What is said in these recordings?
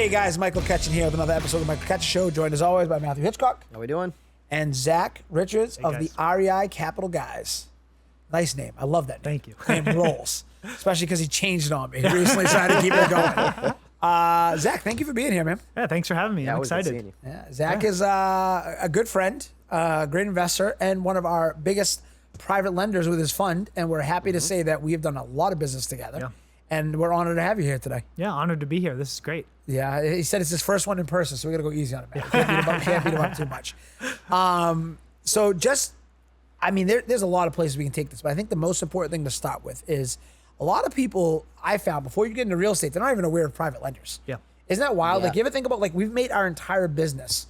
Hey guys, Michael Ketchen here with another episode of the Michael Ketchen Show, joined as always by Matthew Hitchcock. How we doing? And Zach Richards of guys. the REI Capital Guys. Nice name. I love that name. Thank you. Name rolls. Especially because he changed it on me. He recently tried to keep it going. Zach, thank you for being here, man. Yeah, thanks for having me. I'm always good excited. seeing you. Yeah, Zach is a good friend, a great investor, and one of our biggest private lenders with his fund. And we're happy to say that we have done a lot of business together. Yeah. And we're honored to have you here today. Yeah, honored to be here. This is great. Yeah, he said it's his first one in person, so we got to go easy on him, man. Can't beat him up too much. So just, I mean, there's a lot of places we can take this, but I think the most important thing to start with is a lot of people I found before you get into real estate, they're not even aware of private lenders. Yeah. Isn't that wild? Yeah. Like, you ever think about, like, we've made our entire business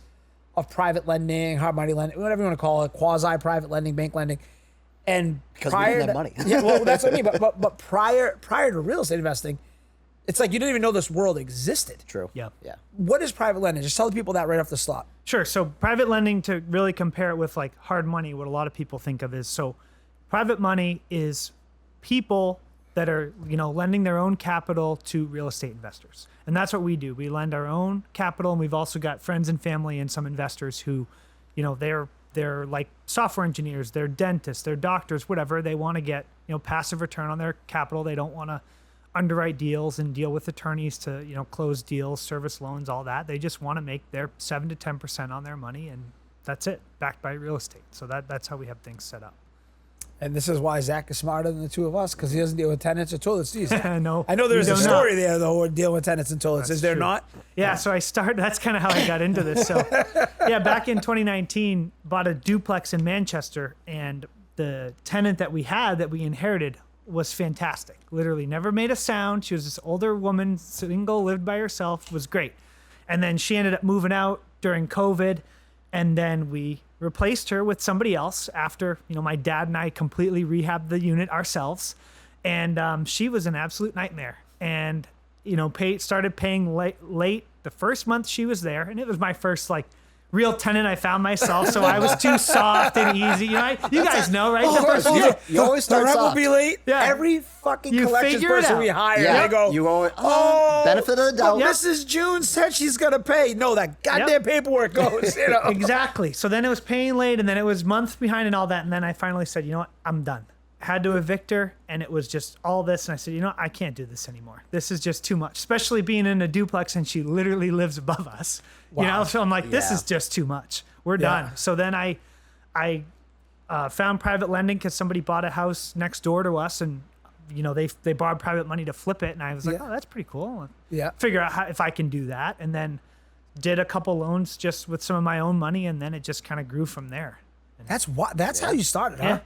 of private lending, hard money lending, whatever you want to call it, quasi-private lending, bank lending. And Because we didn't have money. Yeah, well, that's what I mean. But prior to real estate investing, it's like you didn't even know this world existed. True. Yeah. Yeah. What is private lending? Just tell the people that right off the start. Sure. So private lending, to really compare it with like hard money, what a lot of people think of is, so private money is people that are, lending their own capital to real estate investors. And that's what we do. We lend our own capital, and we've also got friends and family and some investors who, they're like software engineers, they're dentists, they're doctors, whatever. They want to get, passive return on their capital. They don't want to underwrite deals and deal with attorneys to, close deals, service loans, all that. They just want to make their 7 to 10% on their money, and that's it, backed by real estate. So that's how we have things set up. And this is why Zach is smarter than the two of us, because he doesn't deal with tenants or toilets, do you, Zach? No, I know there's we a do story not. there, though, we're dealing with tenants and toilets. That's Is there true. not? Yeah, so that's kind of how I got into this. So yeah, back in 2019, bought a duplex in Manchester, and the tenant that we had, that we inherited, was fantastic. Literally never made a sound. She was this older woman, single, lived by herself, was great. And then she ended up moving out during COVID, and then we replaced her with somebody else after, my dad and I completely rehabbed the unit ourselves. And she was an absolute nightmare. And, started paying late the first month she was there. And it was my first, real tenant I found myself. So I was too soft and easy. You guys know, right? The first you, year. you always The start rent will soft. be late. Yeah. Every fucking You collections figure it person out. we hire, Yeah. they go, You always, oh, benefit of the doubt. Mrs. June said she's going to pay. No, that goddamn paperwork goes, Exactly. So then it was paying late, and then it was months behind and all that. And then I finally said, what? I'm done. Had to evict her, and it was just all this. And I said, I can't do this anymore. This is just too much, especially being in a duplex and she literally lives above us. Wow. So I'm like, this Yeah. is just too much. We're Yeah. done. So then I found private lending because somebody bought a house next door to us, and they borrowed private money to flip it. And I was like, Yeah. oh, that's pretty cool. Yeah. Figure out if I can do that. And then did a couple loans just with some of my own money, and then it just kind of grew from there. That's what. That's how you started, huh? Yeah.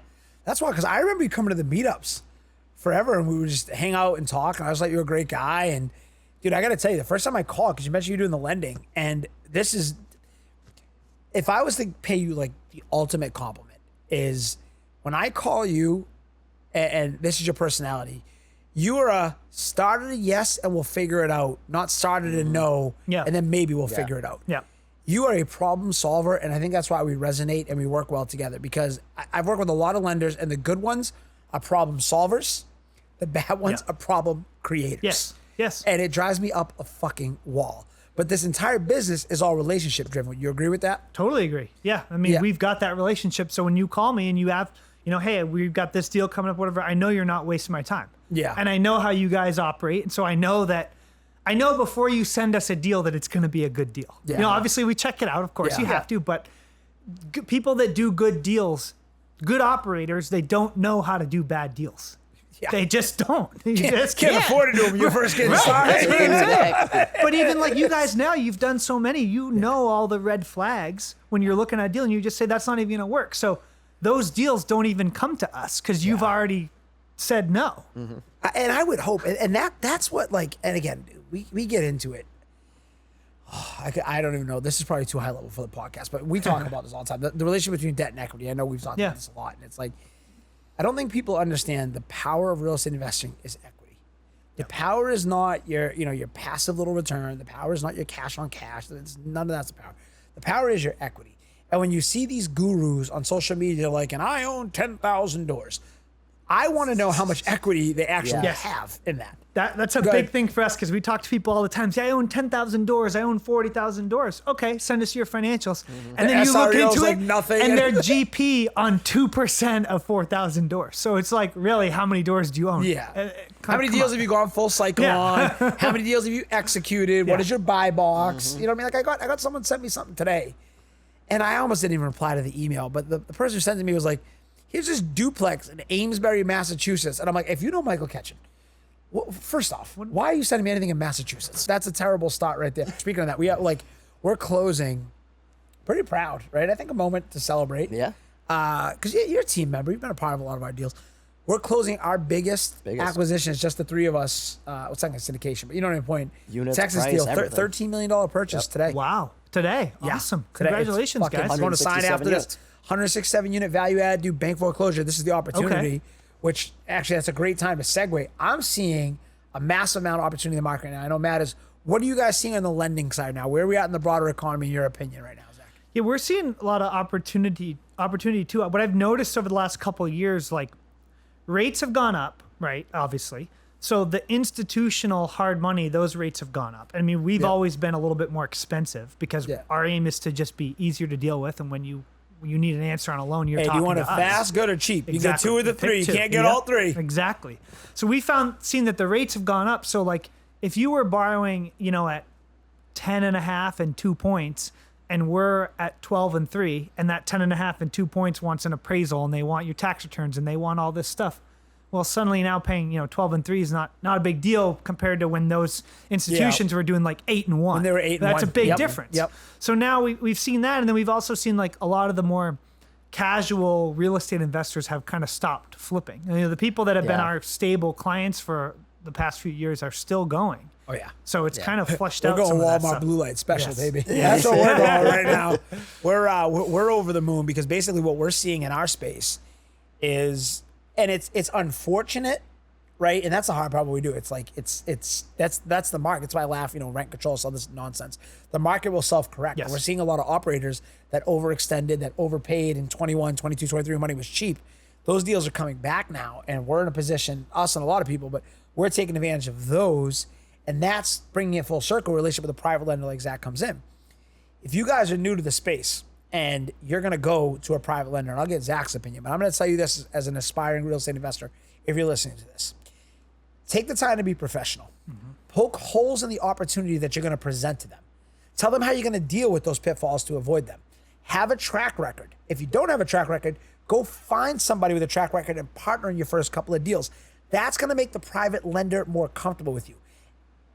That's why, because I remember you coming to the meetups forever, and we would just hang out and talk. And I was like, you're a great guy. And dude, I got to tell you, the first time I called, because you mentioned you're doing the lending, and this is, if I was to pay you like the ultimate compliment, is when I call you, and this is your personality, you are a started a yes and we'll figure it out, not started a no, Yeah. and then maybe we'll figure it out. Yeah. You are a problem solver, and I think that's why we resonate and we work well together, because I've worked with a lot of lenders, and the good ones are problem solvers. The bad ones Yeah. are problem creators. Yes. Yes. And it drives me up a fucking wall. But this entire business is all relationship driven. You agree with that? Totally agree. Yeah. I mean, Yeah. we've got that relationship. So when you call me and you have, hey, we've got this deal coming up, whatever, I know you're not wasting my time. Yeah. And I know how you guys operate. And so I know before you send us a deal that it's going to be a good deal. Yeah. Obviously we check it out. Of course Yeah. you have to, but people that do good deals, good operators, they don't know how to do bad deals. Yeah. They just don't. You just Can't afford to do them. You're first getting started. But even like you guys now, you've done so many, know all the red flags when you're looking at a deal, and you just say that's not even going to work. So those deals don't even come to us because you've already said no. And I would hope, and that's what, and again, we get into it. I don't even know. This is probably too high level for the podcast, but we talk about this all the time. The relationship between debt and equity. I know we've talked Yeah. about this a lot, and it's like, I don't think people understand the power of real estate investing is equity. The power is not your passive little return. The power is not your cash on cash. None of that's the power. The power is your equity. And when you see these gurus on social media, and I own 10,000 doors, I want to know how much equity they actually Yes. have in that. That's a big thing for us because we talk to people all the time. Say, I own 10,000 doors. I own 40,000 doors. Okay, send us your financials. And then you look SREO's into like it, nothing. and they're GP on 2% of 4,000 doors. So it's like, really, how many doors do you own? Yeah. How many deals have you gone full cycle Yeah. on? How many deals have you executed? Yeah. What is your buy box? You know what I mean? Like I got someone sent me something today, and I almost didn't even reply to the email, but the person who sent it to me was like, here's this duplex in Amesbury, Massachusetts. And I'm like, if you know Michael Ketchen, well, first off, why are you sending me anything in Massachusetts? That's a terrible start right there. Speaking of that, we're closing, pretty proud, right? I think a moment to celebrate. Yeah. Because you're a team member. You've been a part of a lot of our deals. We're closing our biggest acquisition. It's just the three of us. It's not a syndication, but you know what I mean. Point. Units, Texas price, deal, everything. $13 million purchase today. Wow. Today. Yeah, Awesome. today. Congratulations, It's fucking- guys. I'm going to sign 167 after this. units. 167 unit value add, do bank foreclosure. This is the opportunity, Okay. which actually that's a great time to segue. I'm seeing a massive amount of opportunity in the market right now. I know Matt is. What are you guys seeing on the lending side now? Where are we at in the broader economy, in your opinion, right now, Zach? Yeah, we're seeing a lot of opportunity too. What I've noticed over the last couple of years, like rates have gone up, right? Obviously. So the institutional hard money, those rates have gone up. I mean, we've always been a little bit more expensive because our aim is to just be easier to deal with. And when you need an answer on a loan, you're Hey, do talking you want to it us. fast, good, or cheap? You get Exactly. two of the Pick three. You two. can't get Yep. all three. Exactly. So we seen that the rates have gone up. So like if you were borrowing, at 10.5 and 2 points, and we're at 12 and 3, and that 10.5 and 2 points wants an appraisal, and they want your tax returns, and they want all this stuff. Well, suddenly now paying 12 and 3 is not a big deal compared to when those institutions were doing like 8 and 1. When they were 8 and That's 1. a big Yep. difference. Yep. So now we've seen that, and then we've also seen like a lot of the more casual real estate investors have kind of stopped flipping. The people that have been Yeah. our stable clients for the past few years are still going. Oh yeah. So it's kind of flushed We're out. going some of that Walmart stuff. blue light special, Yes. baby. That's what we're going right now. We're over the moon because basically what we're seeing in our space is, and it's unfortunate, right? And that's the hard part what we do. It's like that's the market. That's why I laugh. Rent control, all this nonsense. The market will self-correct. Yes. And we're seeing a lot of operators that overextended, that overpaid in 21, 22, 23 when money was cheap. Those deals are coming back now, and we're in a position, us and a lot of people, but we're taking advantage of those. And that's bringing it full circle relationship with a private lender like Zach comes in. If you guys are new to the space and you're going to go to a private lender, and I'll get Zach's opinion, but I'm going to tell you this as an aspiring real estate investor, if you're listening to this, take the time to be professional. Poke holes in the opportunity that you're going to present to them. Tell them how you're going to deal with those pitfalls to avoid them. Have a track record. If you don't have a track record, go find somebody with a track record and partner in your first couple of deals. That's going to make the private lender more comfortable with you.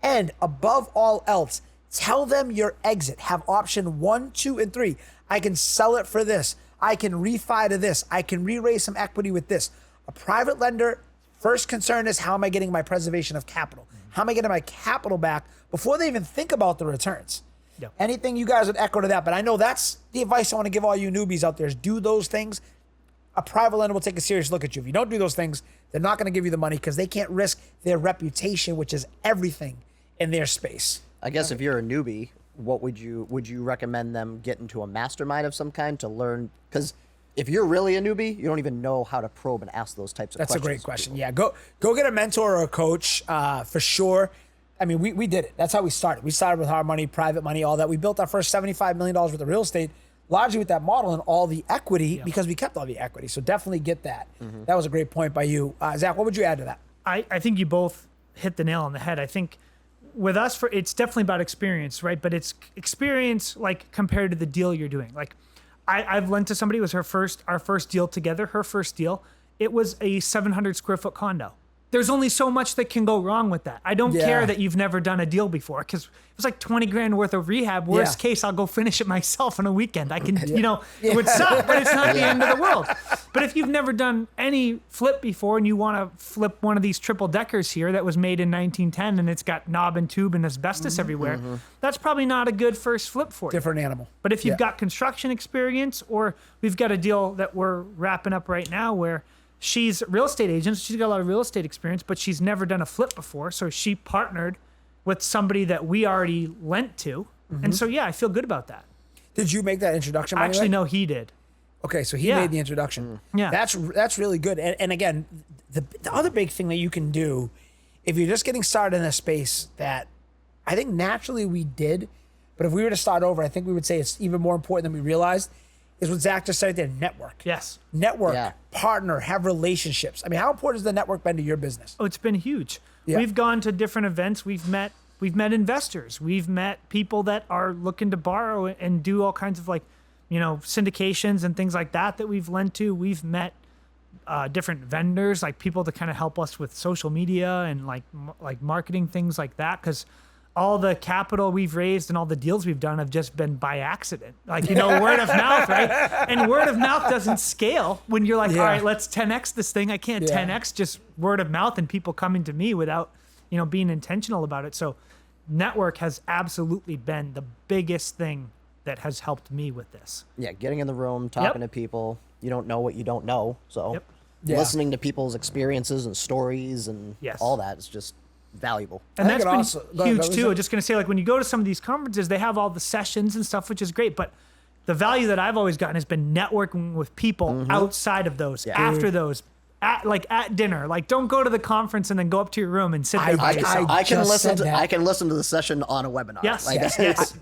And above all else, tell them your exit. Have option 1, 2, and 3. I can sell it for this. I can refi to this. I can re-raise some equity with this. A private lender, first concern is how am I getting my preservation of capital? How am I getting my capital back before they even think about the returns? Yep. Anything you guys would echo to that, but I know that's the advice I want to give all you newbies out there is do those things. A private lender will take a serious look at you. If you don't do those things, they're not going to give you the money because they can't risk their reputation, which is everything in their space. I guess if you're a newbie, what would you recommend them get into a mastermind of some kind to learn? Because if you're really a newbie, you don't even know how to probe and ask those types of That's questions. a great question. Yeah, go get a mentor or a coach for sure. I mean, we did it. That's how we started. We started with hard money, private money, all that. We built our first $75 million worth of real estate, largely with that model and all the equity because we kept all the equity. So definitely get that. That was a great point by you. Zach, what would you add to that? I think you both hit the nail on the head. I think with us, it's definitely about experience, right? But it's experience like compared to the deal you're doing. Like I've lent to somebody, it was our first deal together, her first deal. It was a 700 square foot condo. There's only so much that can go wrong with that. I don't care that you've never done a deal before because it was like 20 grand worth of rehab. Worst case, I'll go finish it myself in a weekend. I can, it would suck, but it's not the end of the world. But if you've never done any flip before and you want to flip one of these triple deckers here that was made in 1910 and it's got knob and tube and asbestos everywhere, that's probably not a good first flip for you. Different animal. But if you've got construction experience, or we've got a deal that we're wrapping up right now where she's a real estate agent, she's got a lot of real estate experience, but she's never done a flip before. So she partnered with somebody that we already lent to. And so, I feel good about that. Did you make that introduction? By the Actually, way? no, he did. Okay, so he Yeah. made the introduction. Yeah. That's really good. And again, the other big thing that you can do if you're just getting started in a space that I think naturally we did, but if we were to start over, I think we would say it's even more important than we realized, is what Zach just said there, network. Yes. Network, Yeah. partner, have relationships. I mean, how important has the network been to your business? Oh, it's been huge. Yeah. We've gone to different events. We've met investors. We've met people that are looking to borrow and do all kinds of syndications and things like that we've lent to. We've met different vendors, like people to kind of help us with social media and like marketing, things like that. Because all the capital we've raised and all the deals we've done have just been by accident, word of mouth, right? And word of mouth doesn't scale when you're like, Yeah. all right, let's 10x this thing. I can't 10x just word of mouth and people coming to me without, being intentional about it. So network has absolutely been the biggest thing that has helped me with this. Yeah, getting in the room, talking to people. You don't know what you don't know. So Yep. Yeah. listening to people's experiences and stories and Yes. all that is just valuable. And I think that's it been also- go ahead, huge what was too. that? I'm just going to say, when you go to some of these conferences, they have all the sessions and stuff, which is great. But the value that I've always gotten has been networking with people outside of those, after those, at dinner. Like, don't go to the conference and then go up to your room and sit there by yourself. I can just listen said to that. I can listen to the session on a webinar. Yes. Like, Yes. it's-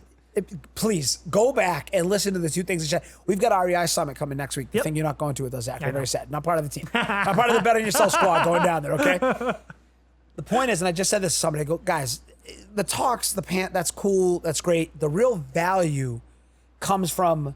Please go back and listen to the two things. We've got REI Summit coming next week. The Yep. thing you're not going to with us, Zach. I We're know. very sad. Not part of the team. Not part of the Bet on Yourself squad going down there, okay? The point is, and I just said this to somebody, I go, guys, the talks, that's cool, that's great. The real value comes from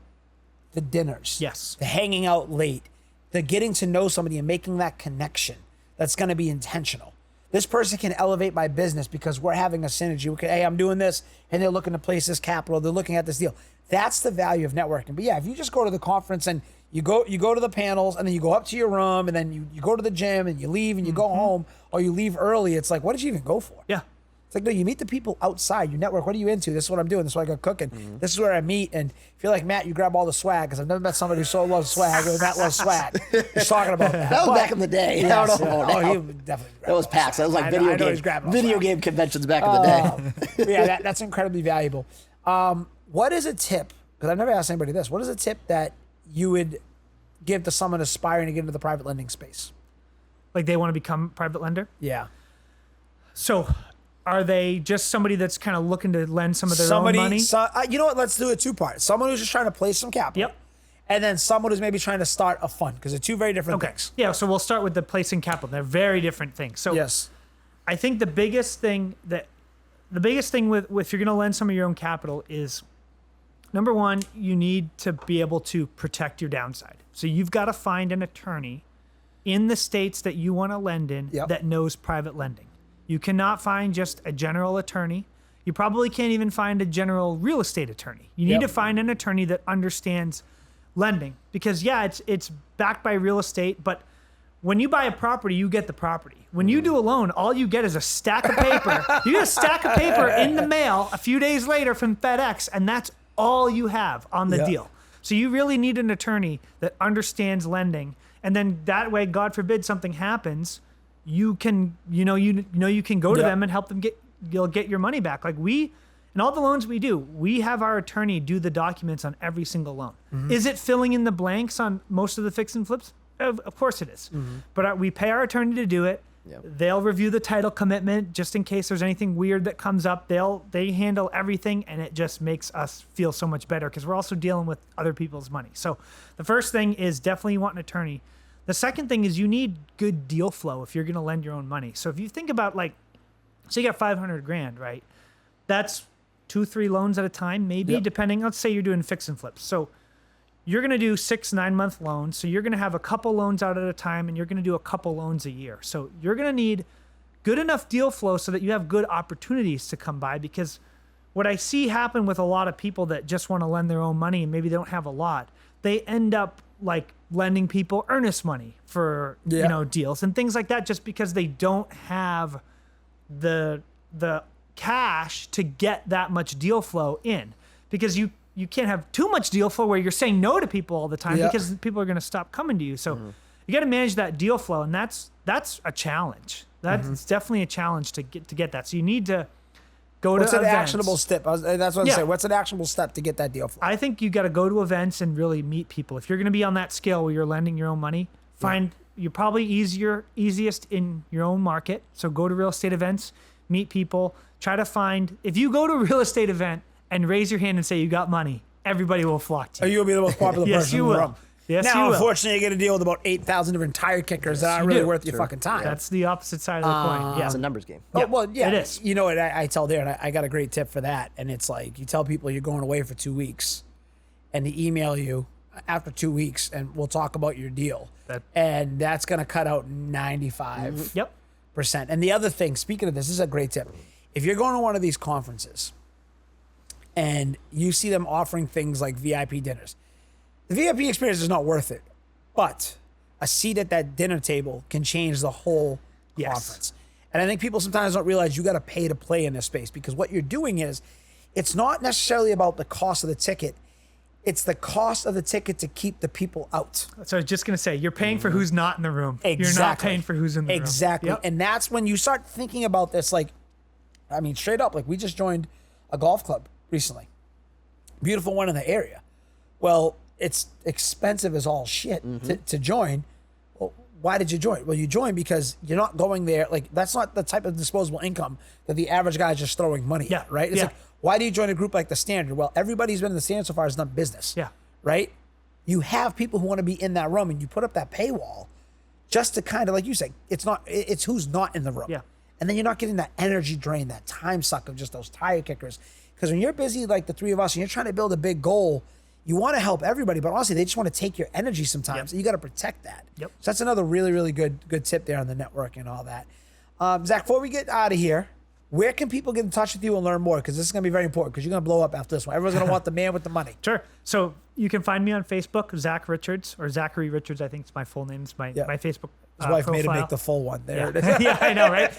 the dinners. Yes. The hanging out late, the getting to know somebody and making that connection that's going to be intentional. This person can elevate my business because we're having a synergy. We can, hey, I'm doing this, and they're looking to place this capital. They're looking at this deal. That's the value of networking. But yeah, if you just go to the conference and you go to the panels, and then you go up to your room, and then you go to the gym, and you leave, and you go home, or you leave early, it's like, what did you even go for? Yeah. It's like, no, you meet the people outside. You network. What are you into? This is what I'm doing. This is what I got cooking. This is where I meet. And if you're like Matt, you grab all the swag, because I've never met somebody who so loves swag. Matt loves swag. He's talking about that. that was But- back in the day. I Yes, don't know yeah. about now. He would definitely grab That was all the PAX. That was swag. like I know he's grabbing all video swag. game conventions back in the day. But yeah, that's incredibly valuable. What is a tip? Because I've never asked anybody this. What is a tip that you would give to someone aspiring to get into the private lending space? Like, they want to become a private lender. Yeah. So are they just somebody that's kind of looking to lend some of their own money? You know what? Let's do it two-part. Someone who's just trying to place some capital. Yep. And then someone who's maybe trying to start a fund, because they're two very different Okay. things. Yeah. So we'll start with the placing capital. They're very different things. So Yes. I think the biggest thing with if you're going to lend some of your own capital is, number one, you need to be able to protect your downside. So you've got to find an attorney in the states that you want to lend in Yep. that knows private lending. You cannot find just a general attorney. You probably can't even find a general real estate attorney. You need Yep. to find an attorney that understands lending, because it's backed by real estate, but when you buy a property, you get the property. When you do a loan, all you get is a stack of paper. You get a stack of paper in the mail a few days later from FedEx, and that's all you have on the Yeah. deal. So you really need an attorney that understands lending, and then that way, God forbid something happens, you can you can go to Yeah. them and help them get your money back. Like, in all the loans we do, we have our attorney do the documents on every single loan. Is it filling in the blanks on most of the fix and flips? Of course it is. But we pay our attorney to do it. Yep. They'll review the title commitment just in case there's anything weird that comes up. They handle everything, and it just makes us feel so much better because we're also dealing with other people's money. So the first thing is definitely you want an attorney. The second thing is you need good deal flow if you're going to lend your own money. So if you think about, like, so you got 500 grand, right? That's 2-3 loans at a time, maybe, Yep. depending. Let's say you're doing fix and flips. So you're going to do 6-9 month loans. So you're going to have a couple loans out at a time, and you're going to do a couple loans a year. So you're going to need good enough deal flow so that you have good opportunities to come by, because what I see happen with a lot of people that just want to lend their own money and maybe they don't have a lot, they end up like lending people earnest money for deals and things like that, just because they don't have the cash to get that much deal flow in, because you can't have too much deal flow where you're saying no to people all the time because people are going to stop coming to you. So you got to manage that deal flow, and that's a challenge. That's definitely a challenge to get that. So you need to Go What's to an events. actionable step? That's what I'm Yeah. saying. What's an actionable step to get that deal flow? I think you got to go to events and really meet people. If you're going to be on that scale where you're lending your own money, you're probably easiest in your own market. So go to real estate events, meet people, try to find. If you go to a real estate event and raise your hand and say you got money, everybody will flock to Are you. you gonna be the most popular Yes, person you in the will. room? Yes, now, you will. unfortunately, you get to deal with about 8,000 different tire kickers that aren't you really do. worth your fucking time. That's the opposite side of the coin. Yeah. It's a numbers game. Oh, Yeah, well, yeah, it is. You know what I tell there, and I got a great tip for that. And it's like you tell people you're going away for 2 weeks, and they email you after 2 weeks, and we'll talk about your deal. And that's going to cut out 95%. Yep. And the other thing, speaking of this is a great tip. If you're going to one of these conferences and you see them offering things like VIP dinners, the VIP experience is not worth it, but a seat at that dinner table can change the whole Yes. conference. And I think people sometimes don't realize you got to pay to play in this space, because what you're doing is it's not necessarily about the cost of the ticket. It's the cost of the ticket to keep the people out. So I was just going to say, you're paying for who's not in the room. You're not Exactly. paying for who's in the room. Exactly. Yep. And that's when you start thinking about this, like, I mean, straight up, like we just joined a golf club recently. Beautiful one in the area. Well, it's expensive as all shit to join. Well, why did you join? Well, you joined because you're not going there. Like, that's not the type of disposable income that the average guy is just throwing money Yeah. at, right? It's Yeah. like, why do you join a group like the Standard? Well, everybody who's been in the Standard so far has done business. Yeah. Right? You have people who want to be in that room, and you put up that paywall just to kind of, like you said, it's who's not in the room. Yeah. And then you're not getting that energy drain, that time suck of just those tire kickers. Because when you're busy like the three of us and you're trying to build a big goal, you want to help everybody, but honestly, they just want to take your energy sometimes. And you got to protect that. Yep. So that's another really, really good tip there on the network and all that. Zach, before we get out of here, where can people get in touch with you and learn more? Because this is going to be very important, because you're going to blow up after this one. Everyone's going to want the man with the money. Sure. So you can find me on Facebook, Zach Richards, or Zachary Richards. I think it's my full name. It's my Facebook His wife made him profile. make the full one. There it is. Yeah, I know, right?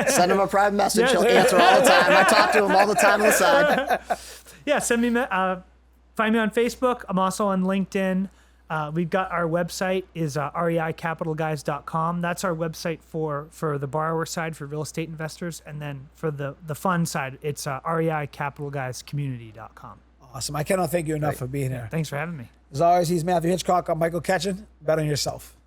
Send him a private message. Yeah. He'll answer all the time. I talk to him all the time on the side. Yeah, find me on Facebook. I'm also on LinkedIn. We've got our website is reicapitalguys.com. That's our website for the borrower side, for real estate investors. And then for the fund side, it's reicapitalguyscommunity.com. Awesome. I cannot thank you enough for being here. Thanks for having me. As always, he's Matthew Hitchcock. I'm Michael Ketchen. Bet on yourself.